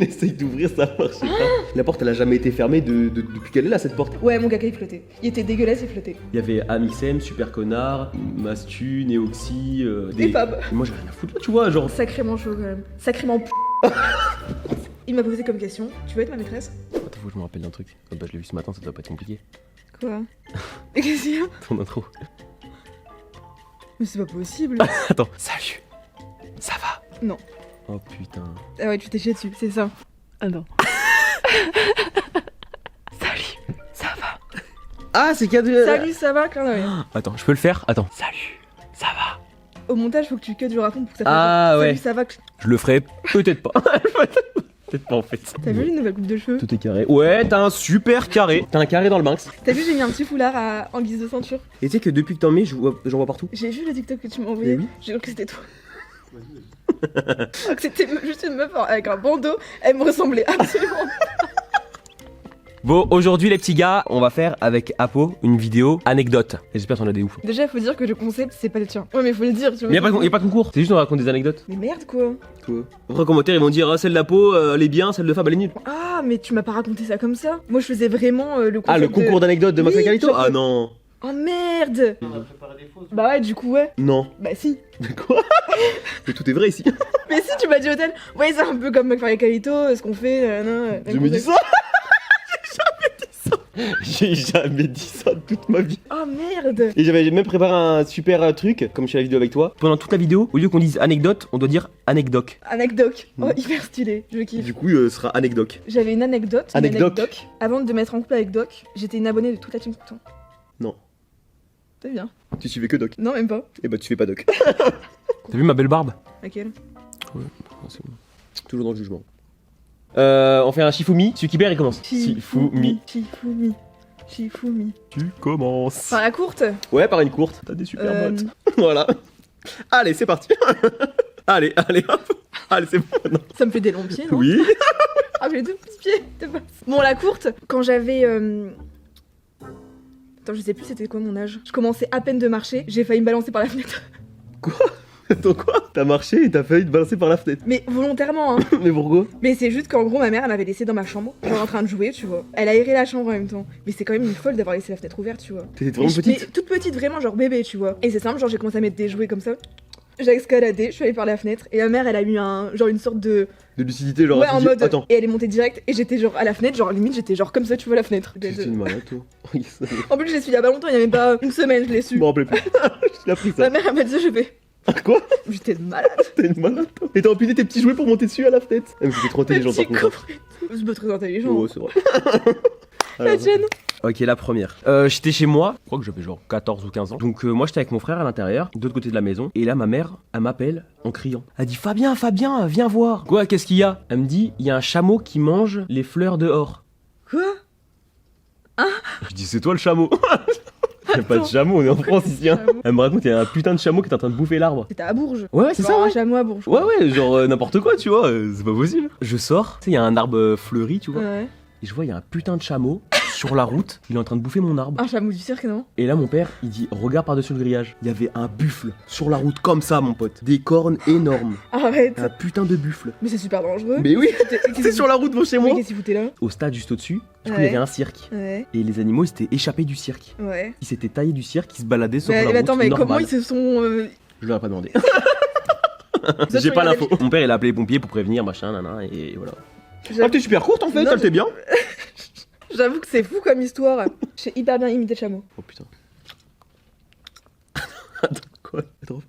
Il essaye d'ouvrir, ça marche pas. La porte, elle a jamais été fermée depuis qu'elle est là, cette porte. Ouais, mon caca il flottait. Il était dégueulasse, il flottait. Il y avait Amixem, Super Connard, Mastu, Neoxy, Et Fab. Moi j'ai rien à foutre, tu vois, genre. Sacrément chaud quand même. Sacrément p. Il m'a posé comme question, tu veux être ma maîtresse? Attends, faut que je me rappelle d'un truc. Bah, je l'ai vu ce matin, ça doit pas être compliqué. Quoi? Qu'est-ce qu'il y a? Ton intro. Mais c'est pas possible. Attends, salut. Ça va? Non. Oh putain. Ah ouais, tu t'es chié dessus, c'est ça. Attends. Salut, ça va? Ah, c'est cadeau. Salut, ça va, clin d'œil. Attends, je peux le faire? Attends. Salut, ça va? Au montage, faut que tu cut du raconte pour que ça fasse. Ah ouais. Salut, ça va. Je le ferai peut-être pas. Peut-être pas en fait. T'as vu une nouvelle coupe de cheveux? Tout est carré. Ouais, t'as un super carré. T'as un carré dans le Banks. T'as vu, j'ai mis un petit foulard en guise de ceinture. Et tu sais que depuis que t'en mets, j'en vois partout. J'ai vu le TikTok que tu m'as envoyé. Eh oui. J'ai cru que c'était toi. Oh, que c'était juste une meuf avec un bandeau. Elle me ressemblait absolument. Bon, aujourd'hui les petits gars, on va faire avec Apo une vidéo anecdote. Et j'espère qu'on a des ouf. Déjà, faut dire que le concept, c'est pas le tien. Ouais, mais faut le dire, tu vois. Mais y a pas de concours, c'est juste on raconte des anecdotes. Mais merde, quoi. Après, en commentaire, ils vont dire ah, celle d'Apo, elle est bien, celle de Fab, elle est nulle. Ah, mais tu m'as pas raconté ça comme ça. Moi, je faisais vraiment le concept. Ah, le concours d'anecdotes de Oui, Max Calito? genre Ah que- non. Oh merde. Bah ouais, du coup, ouais. Non. Bah si. Quoi? Mais tout est vrai ici. Mais si, tu m'as dit hôtel. Ouais, c'est un peu comme McFly et Calito, ce qu'on fait. Non, J'ai jamais dit ça. J'ai jamais dit ça de toute ma vie. Oh merde. Et j'avais même préparé un super truc, comme je fais la vidéo avec toi. Pendant toute la vidéo, au lieu qu'on dise anecdote, on doit dire anecdote. Anecdote. Oh, Mm. hyper stylé. Je kiffe. Du coup, ce sera anecdote. J'avais une anecdote. Anecdote. Avant de me mettre en couple avec Doc, j'étais une abonnée de toute la team Couton. Non. C'est bien. Tu suivais que Doc. Non, même pas. Et bah, tu fais pas Doc. T'as vu ma belle barbe? Laquelle? Ouais, c'est bon. Toujours dans le jugement. On fait un Shifumi. Celui qui perd, il commence. Shifumi. Shifumi. Shifumi. Tu commences. Par la courte. Ouais, par une courte. T'as des super bottes. Voilà. Allez, c'est parti. Allez, hop. Allez, c'est bon. Non. Ça me fait des longs pieds, non? Oui. Ah, j'ai deux petits pieds. c'est pas- Bon, la courte, quand j'avais. Attends, je sais plus c'était quoi mon âge. Je commençais à peine de marcher, j'ai failli me balancer par la fenêtre. Quoi? Attends, quoi? T'as marché et t'as failli te balancer par la fenêtre. Mais volontairement, hein. Mais pourquoi? Mais c'est juste qu'en gros, ma mère, elle m'avait laissé dans ma chambre, genre en train de jouer, tu vois. Elle a aéré la chambre en même temps. Mais c'est quand même une folle d'avoir laissé la fenêtre ouverte, tu vois. T'étais vraiment Mais petite? toute petite, vraiment, genre bébé, tu vois. Et c'est simple, genre j'ai commencé à mettre des jouets comme ça. J'ai escaladé, je suis allée par la fenêtre. Et ma mère, elle a eu genre une sorte de. De lucidité, genre. ouais, elle s'est en dit, mode. Attends. Et elle est montée direct. Et j'étais genre à la fenêtre, genre limite, j'étais genre comme ça, tu vois, la fenêtre. C'est une malade, toi. Oui, ça. En plus, je l'ai su il y a pas longtemps, il y a même pas une semaine, je l'ai su. Je m'en rappelais plus. Je l'ai appris ça. Ma mère, elle m'a dit, je vais. Quoi? J'étais malade. T'es une malade, toi. Et t'as empilé tes petits jouets pour monter dessus à la fenêtre. Ah, mais c'était trop intelligent, par Petit contre. coffret. C'est pas très intelligent. Oh, c'est vrai. La Alors, tienne. Ok, la première. J'étais chez moi, je crois que j'avais genre 14 ou 15 ans. Donc moi j'étais avec mon frère à l'intérieur, de l'autre côté de la maison. Et là ma mère, elle m'appelle en criant. Elle dit Fabien, viens voir. Quoi, qu'est-ce qu'il y a? Elle me dit, il y a un chameau qui mange les fleurs dehors. Quoi? Je dis, c'est toi le chameau. Il y a pas de Attends. chameau, on est en France ici. Hein. Chameau. Elle me raconte, il y a un putain de chameau qui est en train de bouffer l'arbre. C'était à Bourges. Ouais, c'est ça, Genre ouais. un chameau à Bourges. Ouais, ouais, genre n'importe quoi, tu vois, c'est pas possible. Je sors, tu sais, il y a un arbre fleuri, tu vois. Ouais. Et je vois, il y a un putain de chameau sur la route, il est en train de bouffer mon arbre. Un chameau du cirque, non? Et là, mon père, il dit, regarde par-dessus le grillage. Il y avait un buffle sur la route comme ça, mon pote. Des cornes énormes. Arrête. Un putain de buffle. Mais c'est super dangereux. Mais oui, Qu'est-ce c'est sur la route devant chez moi. Mais qu'est-ce qu'il foutait là? Au stade juste au-dessus, du coup, Ouais. il y avait un cirque. Ouais. Et les animaux, ils s'étaient échappés du cirque. Ouais. Ils s'étaient taillés du cirque, ils se baladaient sur Mais, la mais route attends, mais normale. comment ils se sont. Je leur ai pas demandé. Ça, J'ai tu pas regardais l'info. Mon père, il a appelé les pompiers pour prévenir, machin, nana, et voilà. J'avoue- Ah, t'es super courte en fait, Non, elle t'est bien. J'avoue que c'est fou comme histoire. J'ai hyper bien imité le chameau. Oh putain. Attends, quoi? Attends.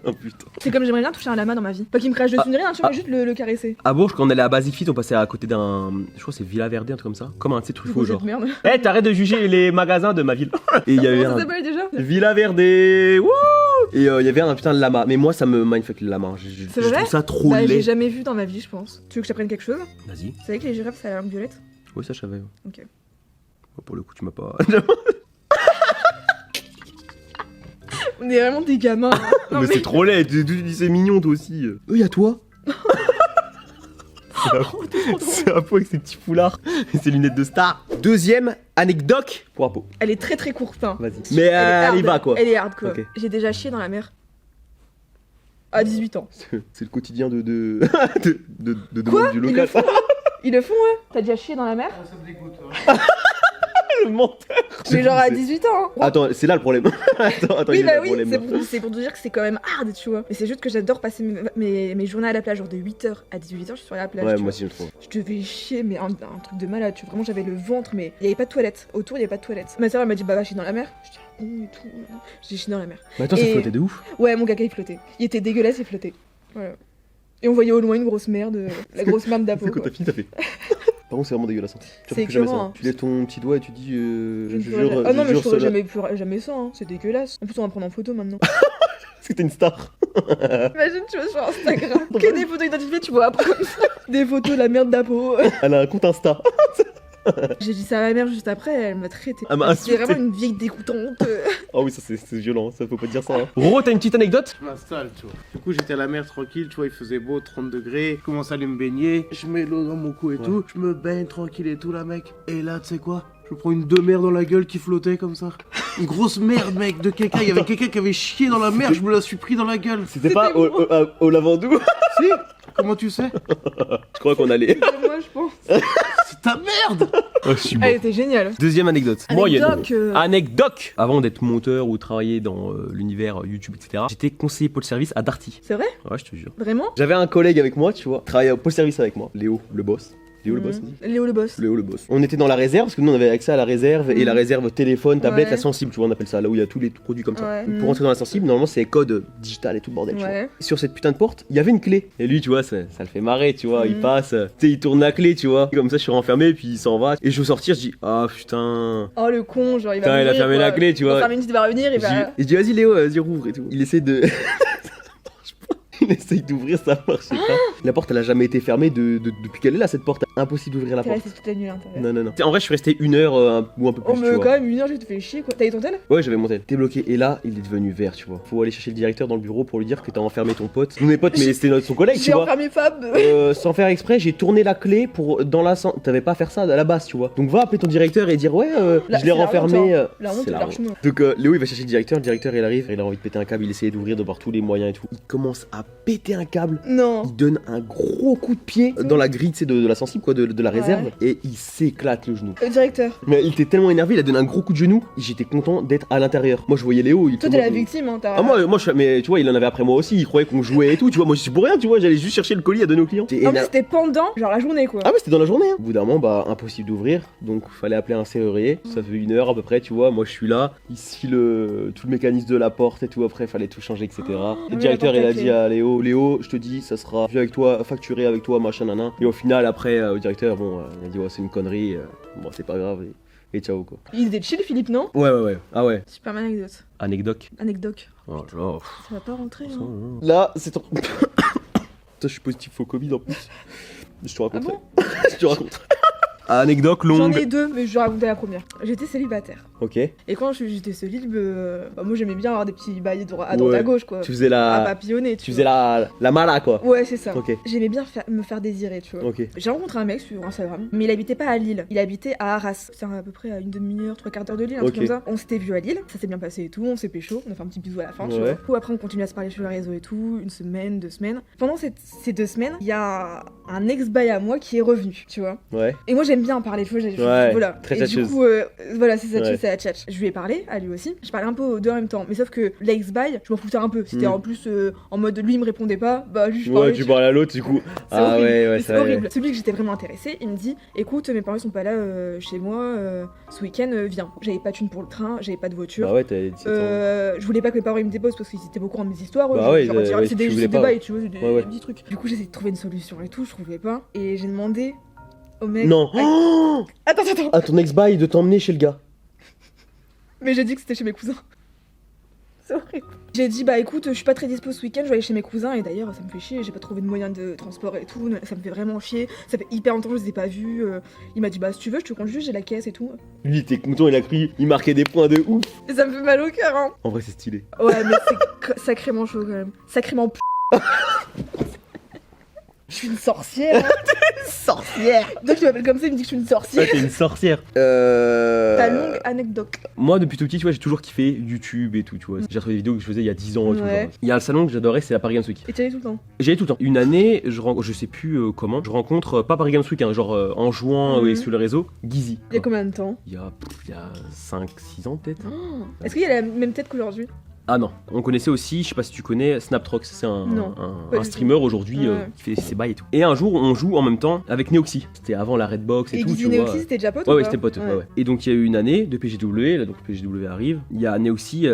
Oh putain. C'est comme j'aimerais bien toucher un lama dans ma vie. Pas qu'il me crache dessus ni rien, tu vois, juste le caresser. À Bourges, quand on allait à Basic Fit, on passait à côté d'un. Je crois que c'est Villa Verde, un truc comme ça. Comme un, tu sais, Truffaut, genre. Cette merde. Eh, t'arrêtes de juger les magasins de ma ville. Et il y avait Comment ça un. s'appelle déjà? Villa Verde, wouh. Et il y avait un putain de lama. Mais moi, ça me mindfuck le lama. C'est Je vrai? trouve ça trop Bah, j'ai laid. jamais vu dans ma vie, je pense. Tu veux que je t'apprenne quelque chose? Vas-y. Tu savais que les girafes, ça a la langue violette? Oui, ça, je savais. Ok. Bon, pour le coup, tu m'as pas. On est vraiment des gamins. hein. Non, mais c'est trop laid. C'est mignon, toi aussi. Oui, à toi. C'est Apo avec ses petits foulards et ses lunettes de star. Deuxième anecdote pour Apo. Elle est très très courte, hein. Vas-y. Mais elle y hard. va quoi. Elle est hard, quoi. Ok. J'ai déjà chié dans la mer. À 18 ans. C'est le quotidien de Quoi du Ils le local. font, Ils le font, ouais. T'as déjà chié dans la mer? Ça me dégoûte. Le menteur. Mais genre à 18 ans, hein. Attends, c'est là le problème. attends, Oui, il est là bah le oui, problème. c'est pour te dire que c'est quand même hard, tu vois. Mais c'est juste que j'adore passer mes journées à la plage, genre de 8h à 18h, je suis sur la plage. Ouais, tu moi vois. aussi, je trouve. Je devais chier, mais un truc de malade, tu vois. Vraiment, j'avais le ventre, mais il y avait pas de toilette. Autour, il y avait pas de toilette. Ma soeur, elle m'a dit, bah va chier dans la mer. Je dis, ah bon et tout. J'ai chié dans la mer. Mais attends, ça Et- flottait de ouf. Ouais, mon caca, il flottait. Il était dégueulasse, il flottait. Voilà. Et on voyait au loin une grosse merde, la grosse merde d'Apo. Quand quoi. t'as fini, t'as fait. Par contre, c'est vraiment dégueulasse. Hein. Tu C'est fais plus jamais ça. écœurant, hein. Tu lèves ton petit doigt et tu dis. Je ne Je ferai jure. jamais- Ah non, mais je jure ferai seul- jamais ça, hein. C'est dégueulasse. En plus, on va prendre en photo maintenant. Parce que t'es une star. Imagine, tu vas sur Instagram. Que des photos identifiées, tu vois, après comme ça. Des photos de la merde d'Apo. Elle a un compte Insta. J'ai dit ça à ma mère juste après, elle m'a traité. Elle m'a C'est insulté. vraiment une vieille dégoûtante. Ah oui, ça c'est violent, ça faut pas dire ça. Hein. Roro, t'as une petite anecdote? Je m'installe, tu vois. Du coup, j'étais à la mer tranquille, tu vois, il faisait beau, 30 degrés. Je commence à aller me baigner. Je mets l'eau dans mon cou et tout. Je me baigne tranquille et tout, là, mec. Et là, tu sais quoi? Je me prends une de mer dans la gueule qui flottait comme ça. Une grosse merde, mec, de quelqu'un. Il y avait quelqu'un qui avait chié dans la mer, je me la suis pris dans la gueule. C'était pas au Lavandou? Si? Comment tu sais? Je crois qu'on allait. Moi, je pense. C'est ta merde! Oh, je suis bon. Elle était géniale. Deuxième anecdote. Moi, il y a Anecdote, Anecdote. Avant d'être monteur ou travailler dans l'univers YouTube, etc., j'étais conseiller pôle service à Darty. C'est vrai? Ouais, je te jure. Vraiment? J'avais un collègue avec moi, tu vois, travaillait au pôle service avec moi, Léo, le boss. Léo, le boss, on dit Léo le boss. Léo, le boss. On était dans la réserve, parce que nous on avait accès à la réserve, et la réserve téléphone, tablette, Ouais. la sensible, tu vois, on appelle ça, là où il y a tous les produits comme ça. Ouais. Donc, pour rentrer dans la sensible, normalement c'est code digital et tout le bordel, tu vois. Ouais. Sur cette putain de porte, il y avait une clé. Et lui, tu vois, ça le fait marrer, tu vois, il Mhm. passe, tu sais, il tourne la clé, tu vois. Comme ça, je suis renfermé, puis il s'en va. Et je veux sortir, je dis, ah putain. Oh le con, genre il va Putain, il a revenir, fermé quoi. la clé, tu vois. Dans 5 minutes il va revenir, il va. Je dis, vas-y Léo, vas-y rouvre et tout. Il essaie de. Il essaye d'ouvrir, ça marche pas. La porte, elle a jamais été fermée depuis qu'elle est là, cette porte. Impossible d'ouvrir la T'es porte. resté toute la nuit à l'intérieur. Non, non, non. En vrai, je suis resté 1 heure ou un peu plus. Oh, tu mais vois. quand même, 1 heure, j'ai te fait chier quoi. T'as eu ton tel? Ouais, j'avais mon tel. T'es bloqué. Et là, il est devenu vert, tu vois. Faut aller chercher le directeur dans le bureau pour lui dire que t'as enfermé ton pote. Nous, mes potes, mais c'était son collègue, tu J'ai vois. enfermé Fab. Sans faire exprès, j'ai tourné la clé pour dans la t'avais pas à faire ça à la base, tu vois. Donc va appeler ton directeur et dire ouais, Là, je l'ai c'est la renfermé. honte, hein. La honte, c'est la honte. largement. Donc Léo il va chercher le directeur il arrive, il a envie de péter un câble, il essaie d'ouvrir de voir tous les moyens et tout. Il commence à péter un câble. Non. Il donne un gros coup de pied dans la grille, tu sais, de la sensible quoi, de la réserve, et il s'éclate le genou. Le directeur. Mais il était tellement énervé, il a donné un gros coup de genou. J'étais content d'être à l'intérieur. Moi je voyais Léo, il Toi t'es la victime, hein. ah moi mais tu vois il en avait après moi aussi, il croyait qu'on jouait et tout, tu vois, moi je suis pour rien, tu vois, j'allais juste chercher le colis à donner au client. En plus c'était pendant, genre la journée quoi. Ah ouais c'était dans la journée hein. Au bout d'un moment bah impossible d'ouvrir, donc fallait appeler un serrurier, ça fait 1 heure à peu près tu vois, moi je suis là, il scie tout le mécanisme de la porte et tout, après fallait tout changer etc. Le directeur il a dit à Léo je te dis ça sera vu avec toi, facturé avec toi machin nanan, et au final après au directeur bon il a dit ouais c'est une connerie, bon c'est pas grave et ciao quoi. Il était chill Philippe, non? Ouais ah ouais. Super anecdote. Anecdote. Anecdote. Oh là là. Ça va pas rentrer, hein. Là c'est ton... je suis positif au Covid en plus. Je te Ah raconterai. bon? Je te raconterai. Anecdote J'en longue. ai 2, mais je vais raconter la première. J'étais célibataire. Ok. Et quand j'étais célib, bah, moi j'aimais bien avoir des petits bails à droite Ouais. à gauche quoi. Tu faisais À la. papillonner, Tu faisais la mala quoi. Ouais, c'est ça. Ok. J'aimais bien me faire désirer, tu vois. Ok. J'ai rencontré un mec sur Instagram, mais il habitait pas à Lille, il habitait à Arras. C'est à peu près à une demi-heure, 3/4 d'heure de Lille, un Ok. truc comme ça. On s'était vu à Lille, ça s'est bien passé et tout, on s'est pécho, on a fait un petit bisou à la fin, tu Ouais. vois. Ou après on continue à se parler sur le réseau et tout, 1 semaine, 2 semaines. Pendant ces 2 semaines, il y a un ex-bail à moi qui est revenu, tu vois. Ouais. Et moi j'aime bien en parler, tu vois, Ouais, voilà. très et du tchatcheuse. coup, voilà, c'est ça, Ouais. c'est la tchatch. Je lui ai parlé, à lui aussi. Je parlais un peu aux deux en même temps. Mais sauf que l'ex-bail, je m'en foutais un peu. C'était Mm. en plus en mode lui il me répondait pas, bah lui je Ouais, parlais. tu parles à l'autre du coup. C'est Ah horrible. ouais, Mais c'est horrible. Celui que j'étais vraiment intéressée, il me dit écoute, mes parents sont pas là chez moi ce week-end, viens. J'avais pas de thune pour le train, j'avais pas de voiture. Bah ouais, t'as 17 ans. Je voulais pas que mes parents ils me déposent parce qu'ils étaient beaucoup de mes histoires. Bah ouais, genre, ouais, c'est tu des voulais pas. bails, tu vois, c'est des Ouais. petits trucs. Du coup, j'essayais de trouver une solution et tout, je trouvais pas. Et j'ai demandé au mec. Non. Oh Attends. à ton ex-bail de t'emmener chez le gars. Mais j'ai dit que c'était chez mes cousins. C'est horrible. J'ai dit bah écoute, je suis pas très dispo ce week-end, je vais aller chez mes cousins et d'ailleurs ça me fait chier, j'ai pas trouvé de moyen de transport et tout, ça me fait vraiment chier, ça fait hyper longtemps que je les ai pas vus. Il m'a dit bah si tu veux je te conduis, j'ai la caisse et tout. Lui, il était content, il a cru, il marquait des points de ouf. Et ça me fait mal au cœur hein. En vrai, c'est stylé. Ouais mais c'est sacrément chaud quand même. Sacrément p... Je suis une sorcière. Sorcière. Donc tu m'appelles comme ça, il me dit que je suis une sorcière. Ouais, t'es une sorcière. Ta longue anecdote. Moi, depuis tout petit, tu vois, j'ai toujours kiffé YouTube et tout, tu vois. J'ai retrouvé des vidéos que je faisais il y a 10 ans et tout. Ouais. Genre. Il y a un salon que j'adorais, c'est la Paris Games Week. Et tu allais tout le temps. J'y allais tout le temps. Une année, je sais plus comment, je rencontre, pas Paris Games Week, hein, genre en jouant sur le réseau, Gizzy. Il y a combien de temps? Il y a 5-6 ans peut-être. Oh. Est-ce qu'il y a la même tête qu'aujourd'hui? Ah non, on connaissait aussi, je sais pas si tu connais, Snaptrox, c'est Non, pas un du streamer aujourd'hui Ouais. qui fait ses bails et tout. Et un jour, on joue en même temps avec Neoxy. C'était avant la Redbox et Et tout, Guizzy tu vois. Neoxy, c'était déjà pote Ouais, ou ouais, pas? c'était pote. Ouais. Et donc, il y a eu une année de PGW, là, donc PGW arrive. Il y a Neoxy,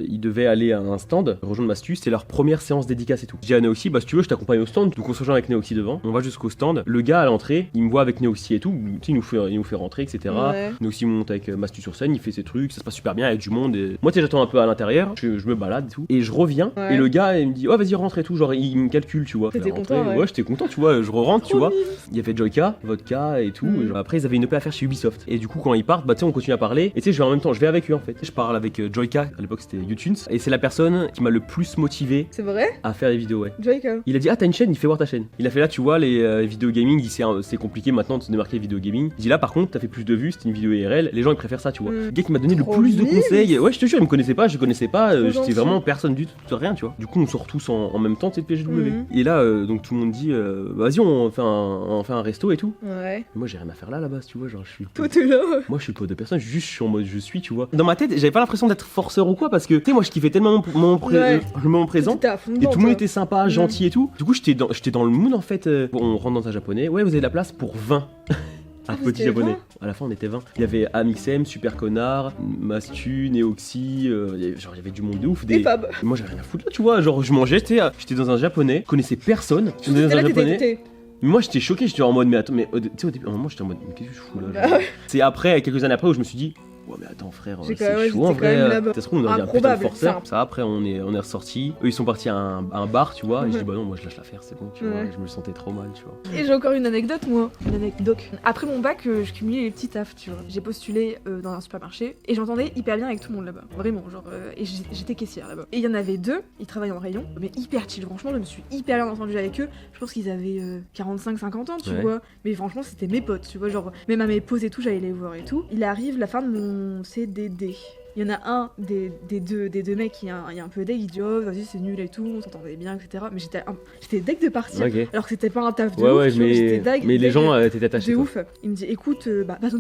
il devait aller à un stand, rejoindre Mastus, c'était leur première séance dédicace et tout. Je dis à Neoxy, bah si tu veux, je t'accompagne au stand. Donc, on se rejoint avec Neoxy devant, on va jusqu'au stand. Le gars à l'entrée, il me voit avec Neoxy et tout, tu sais, il nous fait rentrer, etc. Ouais. Neoxy monte avec Mastus sur scène, il fait ses trucs, ça se passe super bien, il y a du monde. Et... Moi, tu sais, j'attends un peu à l'intérieur, je me balade et tout. Et je reviens, Ouais. et le gars, il me dit, oh, vas-y, rentre et tout, genre, il me calcule, tu vois. T'étais Je vais rentrer. content, ouais. J'étais content, tu vois, je re-rentre, tu Trop vois. mignon. Il y avait Joyka, Vodka et tout. Mm. Et genre, après, ils avaient une EP à faire chez Ubisoft. Et du coup, quand ils partent, bah, tu sais, on continue à parler. Et tu sais, je vais en même temps, je vais avec eux en fait. Je parle avec Joyka, à l'époque c'était YouTunes. Et c'est la personne qui m'a le plus motivé C'est vrai? à faire des vidéos, ouais. Joyka. Il a dit, ah, t'as une chaîne, il fait voir ta chaîne. Il a fait là, tu vois, les vidéos gaming, il dit, c'est compliqué maintenant de se démarquer vidéo gaming. Il dit là, par contre, t'as fait plus de vues, c'était une vidéo IRL. Les gens, ils préfèrent ça, tu vois. Mm. Le gars qui m'a donné le Trop plus de mignon. conseils. Ouais, je te jure, il me connaissait pas, je connaissais pas. Trop J'étais gentil. vraiment personne du tout, rien, tu vois. Du coup, on sort tous en même temps, tu sais, de PGW. Mhm. Et là, donc tout le monde dit, vas-y, on fait un resto et tout. Ouais. Moi j'ai rien à faire là base, tu vois, genre je suis. Toi t'es là. Moi je suis pas de personne, je suis en mode je suis, tu vois. Dans ma tête, j'avais pas l'impression d'être forceur ou quoi parce que tu sais, moi je kiffais tellement Ouais. le moment présent. T'étais à fond Et dedans, tout le monde toi. était sympa, gentil et tout. Du coup, j'étais dans le mood en fait. Bon, on rentre dans un japonais. Ouais, vous avez de la place pour 20. Un vous petit étiez japonais. 20? À la fin, on était 20. Il y avait Amixem, Super Connard, Mastu, Neoxy. Il y avait du monde de ouf. Et Fab. Moi, j'avais rien à foutre là, tu vois. Genre, je mangeais, j'étais dans un japonais, je connaissais personne. J'étais dans T'étais un là, japonais. t'étais. Mais moi j'étais choqué, j'étais en mode mais attends, mais tu sais au début, à un moment j'étais en mode mais qu'est-ce que je fous là Bah genre. ouais. C'est après, quelques années après où je me suis dit ouais mais attends frère, J'ai c'est quand même- chaud en j'étais quand même vrai, là-bas. ça se trouve on aurait dit un putain de Improbable, forceur. simple. Ça après on est ressortis, eux ils sont partis à un bar tu vois, et je dis Ouais. bah non moi je lâche l'affaire c'est bon tu vois, Ouais. je me sentais trop mal tu vois. Et j'ai encore une anecdote, moi. Une anecdote. Après mon bac, je cumulais les petits tafs, tu vois. J'ai postulé dans un supermarché et j'entendais hyper bien avec tout le monde là-bas. Vraiment, genre. Et j'étais caissière là-bas. Et il y en avait deux, ils travaillaient en rayon, mais hyper chill. Franchement, je me suis hyper bien entendue avec eux. Je pense qu'ils avaient 45-50 ans, tu Ouais. vois. Mais franchement, c'était mes potes, tu vois. Genre, même à mes pauses et tout, j'allais les voir et tout. Il arrive la fin de mon CDD. Il y en a un des deux mecs qui est un peu deg, il dit oh vas-y c'est nul et tout, on s'entendait bien, etc. Mais j'étais deg de partir. Ok. Alors que c'était pas un taf de Ouais ouf, ouais tu vois, j'étais mais les deg gens t'étaient attachés. de quoi. ouf. Il me dit écoute, passe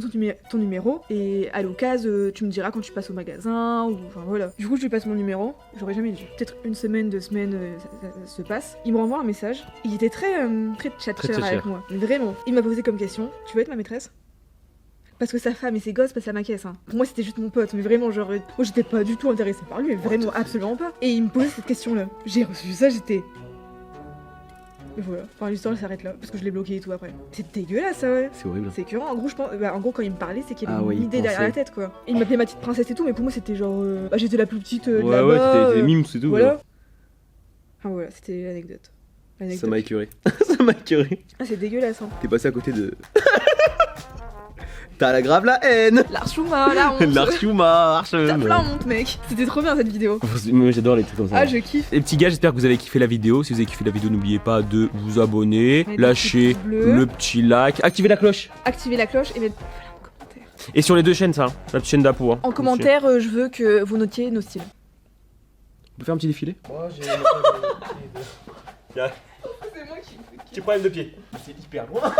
ton numéro et à l'occasion tu me diras quand tu passes au magasin ou enfin voilà. Du coup je lui passe mon numéro, j'aurais jamais dû. Peut-être une semaine, 2 semaines ça se passe. Il me renvoie un message. Il était très tchatcher tchatcher. avec moi, mais vraiment. Il m'a posé comme question tu veux être ma maîtresse? Parce que sa femme et ses gosses passent à ma caisse. Hein. Pour moi, c'était juste mon pote, mais vraiment, genre, moi, j'étais pas du tout intéressée par lui, mais vraiment, absolument pas. Et il me posait cette question-là. J'ai reçu ça, j'étais. Et voilà. Enfin, l'histoire elle s'arrête là, parce que je l'ai bloqué et tout après. C'est dégueulasse, ça, ouais. C'est horrible. C'est écœurant. En gros, je pense, en gros, quand il me parlait, c'est qu'il y avait Ah ouais, une il idée derrière la pensait. tête, quoi. Et il m'appelait ma petite princesse et tout, mais pour moi, c'était genre, j'étais la plus petite de Ouais là-bas. ouais, t'étais mimes c'est tout. Voilà. Ah voilà, c'était l'anecdote. Ça m'a écœuré. Ça m'a écœuré. Ah, c'est dégueulasse, hein. T'es passé à côté de. T'as la grave la haine. L'archouma, la honte. L'archouma, T'as plein honte, mec. C'était trop bien cette vidéo. Moi j'adore les trucs comme ça. Ah, je kiffe. Les petits gars, j'espère que vous avez kiffé la vidéo. Si vous avez kiffé la vidéo, n'oubliez pas de vous abonner, Mettre lâcher le petit bleu. le petit like, activer la cloche. Activez la cloche et mettre plein de commentaires. Et sur les deux chaînes, ça, la petite chaîne d'Apo. Hein. En commentaire, je veux que vous notiez nos styles. On peut faire un petit défilé. Moi j'ai. C'est moi qui. Petit problème de pied. C'est hyper loin.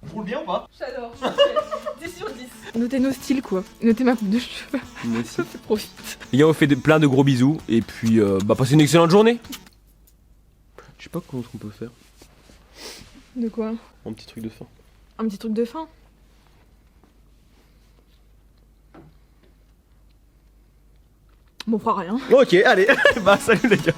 Je roule bien ou pas? J'adore. 10 sur 10. Notez nos styles, quoi. Notez ma coupe de cheveux. Moi aussi. Profite. Les gars, on fait plein de gros bisous. Et puis, passez une excellente journée. Je sais pas comment on peut faire. De quoi? Un petit truc de fin. Un petit truc de fin. Bon, on fera rien. Ok, allez. Bah, salut les gars.